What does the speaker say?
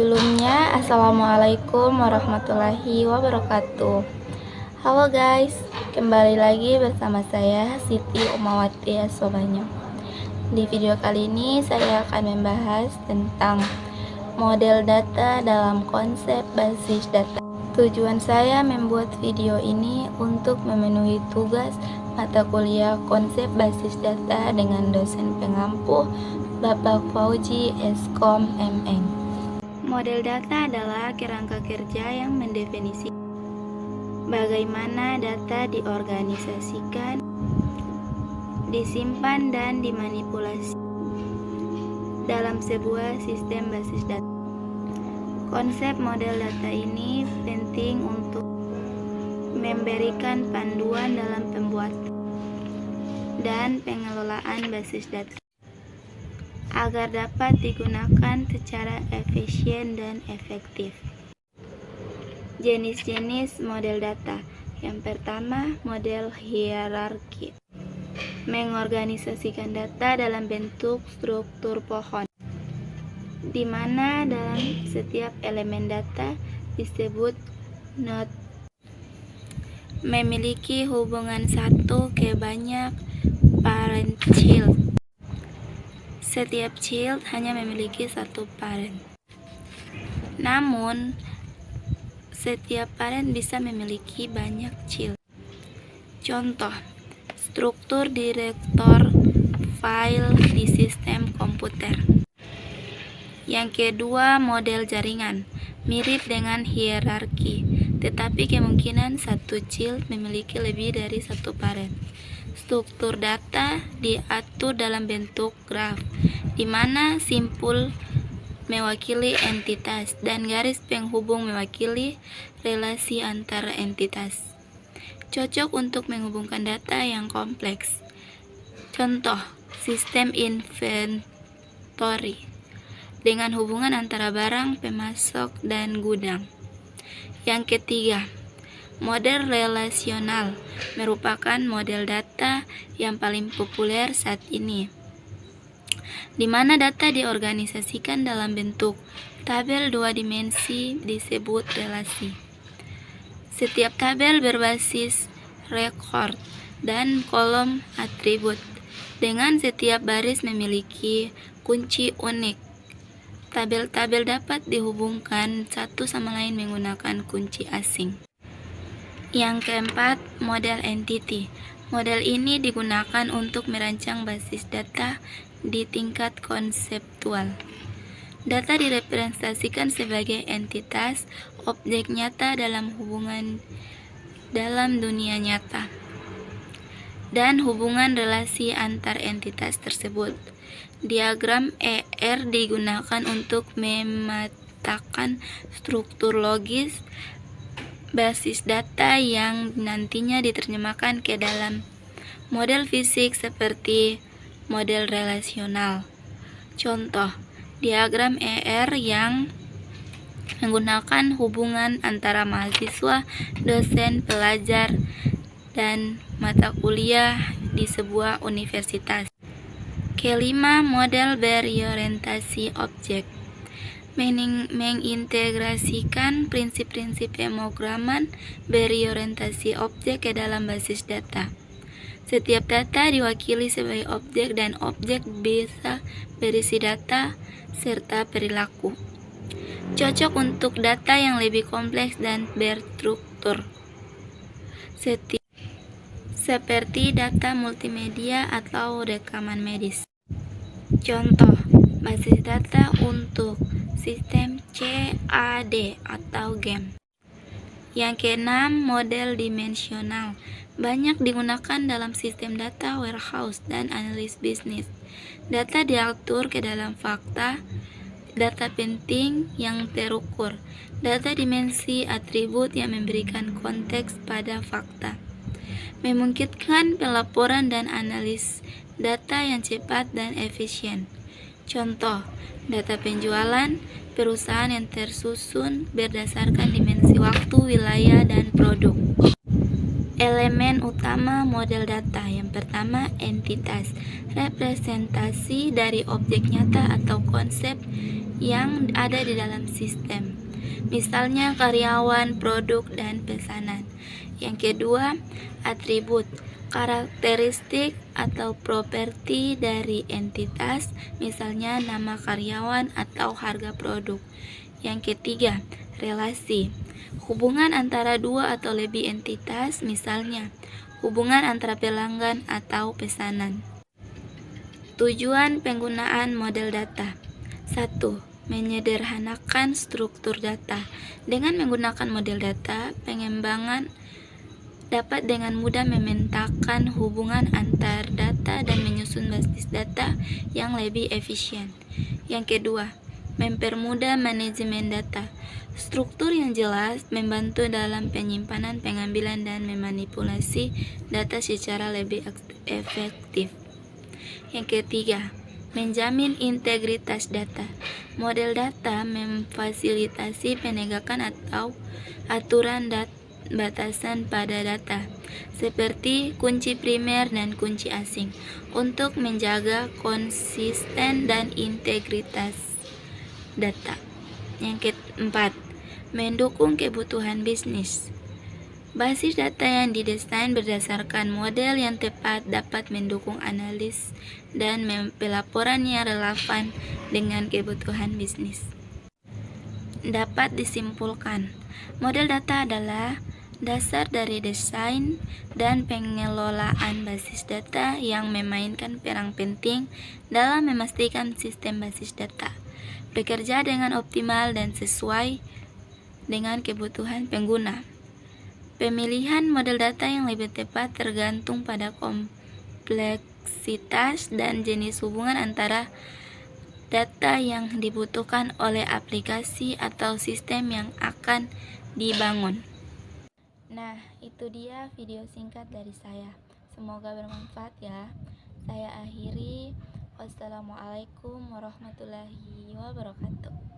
Sebelumnya, Assalamualaikum warahmatullahi wabarakatuh. Halo guys, kembali lagi bersama saya Siti Umawati Asobanyo. Di video kali ini saya akan membahas tentang model data dalam konsep basis data. Tujuan saya membuat video ini untuk memenuhi tugas mata kuliah konsep basis data dengan dosen pengampu Bapak Fauji Eskom MN. Model data adalah kerangka kerja yang mendefinisikan bagaimana data diorganisasikan, disimpan, dan dimanipulasi dalam sebuah sistem basis data. Konsep model data ini penting untuk memberikan panduan dalam pembuatan dan pengelolaan basis data agar dapat digunakan secara efisien dan efektif. Jenis-jenis model data. Yang pertama, model hierarki. Mengorganisasikan data dalam bentuk struktur pohon, di mana dalam setiap elemen data disebut node memiliki hubungan satu ke banyak parent child. Setiap child hanya memiliki satu parent. Namun, setiap parent bisa memiliki banyak child. Contoh, struktur direktor file di sistem komputer. Yang kedua, model jaringan. Mirip dengan hierarki, tetapi kemungkinan satu child memiliki lebih dari satu parent. Struktur data diatur dalam bentuk graf, di mana simpul mewakili entitas dan garis penghubung mewakili relasi antara entitas. Cocok untuk menghubungkan data yang kompleks. Contoh, sistem inventory dengan hubungan antara barang, pemasok, dan gudang. Yang ketiga, model relasional merupakan model data yang paling populer saat ini, di mana data diorganisasikan dalam bentuk tabel dua dimensi disebut relasi. Setiap tabel berbasis record dan kolom atribut, dengan setiap baris memiliki kunci unik. Tabel-tabel dapat dihubungkan satu sama lain menggunakan kunci asing. Yang keempat, model entity. Model ini digunakan untuk merancang basis data di tingkat konseptual. Data direpresentasikan sebagai entitas, objek nyata dalam hubungan dalam dunia nyata, dan hubungan relasi antar entitas tersebut. Diagram ER digunakan untuk memetakan struktur logis basis data yang nantinya diterjemahkan ke dalam model fisik seperti model relasional. Contoh, diagram ER yang menggunakan hubungan antara mahasiswa, dosen, pelajar, dan mata kuliah di sebuah universitas. Kelima, model berorientasi objek. Mengintegrasikan prinsip-prinsip pemrograman berorientasi objek ke dalam basis data. Setiap data diwakili sebagai objek dan objek bisa berisi data serta perilaku. Cocok untuk data yang lebih kompleks dan berstruktur, seperti data multimedia atau rekaman medis. Contoh, basis data untuk sistem CAD atau game. Yang keenam, model dimensional. Banyak digunakan dalam sistem data warehouse dan analis bisnis. Data diatur ke dalam fakta, data penting yang terukur, data dimensi atribut yang memberikan konteks pada fakta. Memungkinkan pelaporan dan analis data yang cepat dan efisien. Contoh, data penjualan perusahaan yang tersusun berdasarkan dimensi waktu, wilayah, dan produk. Elemen utama model data. Yang pertama, entitas. Representasi dari objek nyata atau konsep yang ada di dalam sistem, misalnya karyawan, produk, dan pesanan. Yang kedua, atribut, karakteristik atau properti dari entitas, misalnya nama karyawan atau harga produk. Yang ketiga, relasi, hubungan antara dua atau lebih entitas, misalnya hubungan antara pelanggan atau pesanan. Tujuan penggunaan model data. 1. Menyederhanakan struktur data. Dengan menggunakan model data, pengembangan dapat dengan mudah memetakan hubungan antar data dan menyusun basis data yang lebih efisien. Yang kedua, mempermudah manajemen data. Struktur yang jelas membantu dalam penyimpanan, pengambilan, dan memanipulasi data secara lebih efektif. Yang ketiga, menjamin integritas data. Model data memfasilitasi penegakan atau aturan batasan pada data, seperti kunci primer dan kunci asing, untuk menjaga konsisten dan integritas data. Yang keempat, mendukung kebutuhan bisnis. Basis data yang didesain berdasarkan model yang tepat dapat mendukung analis dan pelaporan yang relevan dengan kebutuhan bisnis. Dapat disimpulkan, model data adalah dasar dari desain dan pengelolaan basis data yang memainkan peran penting dalam memastikan sistem basis data bekerja dengan optimal dan sesuai dengan kebutuhan pengguna. Pemilihan model data yang lebih tepat tergantung pada kompleksitas dan jenis hubungan antara data yang dibutuhkan oleh aplikasi atau sistem yang akan dibangun. Nah, itu dia video singkat dari saya. Semoga bermanfaat ya. Saya akhiri. Wassalamualaikum warahmatullahi wabarakatuh.